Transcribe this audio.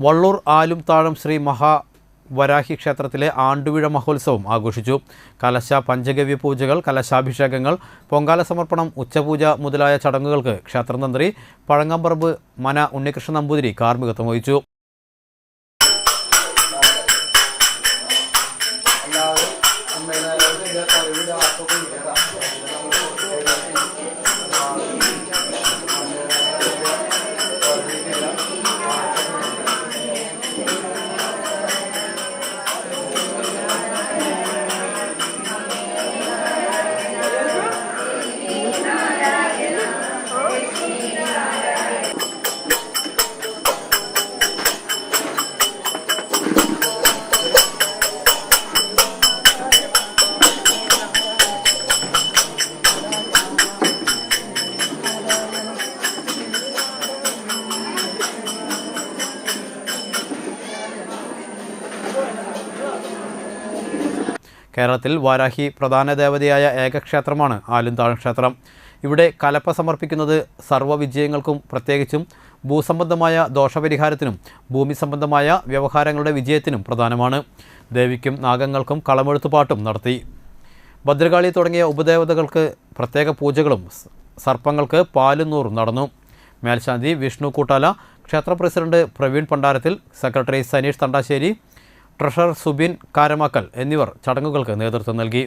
വള്ളൂർ ആലുംതാഴം ശ്രീ മഹാവരാഹി ക്ഷേത്രത്തിലെ ആണ്ടുവിഴ മഹോത്സവം ആഘോഷിച്ചു. കലശ പഞ്ചഗവ്യ പൂജകൾ, കലശാഭിഷേകങ്ങൾ, പൊങ്കാല സമർപ്പണം, ഉച്ചപൂജ മുതലായ ചടങ്ങുകൾക്ക് ക്ഷേത്രതന്ത്രി പഴങ്ങമ്പറമ്പ് മന ഉണ്ണികൃഷ്ണൻ നമ്പൂതിരി കാർമ്മികത്വം വഹിച്ചു. കേരളത്തിൽ വാരാഹി പ്രധാന ദേവതയായ ഏകക്ഷേത്രമാണ് ആലുംതാഴം ക്ഷേത്രം. ഇവിടെ കലപ്പ സമർപ്പിക്കുന്നത് സർവ്വവിജയങ്ങൾക്കും, പ്രത്യേകിച്ചും ഭൂസംബന്ധമായ ദോഷപരിഹാരത്തിനും ഭൂമി സംബന്ധമായ വ്യവഹാരങ്ങളുടെ വിജയത്തിനും പ്രധാനമാണ്. ദേവിക്കും നാഗങ്ങൾക്കും കളമെഴുത്തുപാട്ടും നടത്തി. ഭദ്രകാളി തുടങ്ങിയ ഉപദേവതകൾക്ക് പ്രത്യേക പൂജകളും സർപ്പങ്ങൾക്ക് പാലും നൂറും നടന്നു. മേൽശാന്തി വിഷ്ണു കൂട്ടാല, ക്ഷേത്ര president Praveen പണ്ടാരത്തിൽ, secretary Saneesh Thandassery, treasurer Subin കാരമാക്കൽ എന്നിവർ ചടങ്ങുകൾക്ക് നേതൃത്വം നൽകി.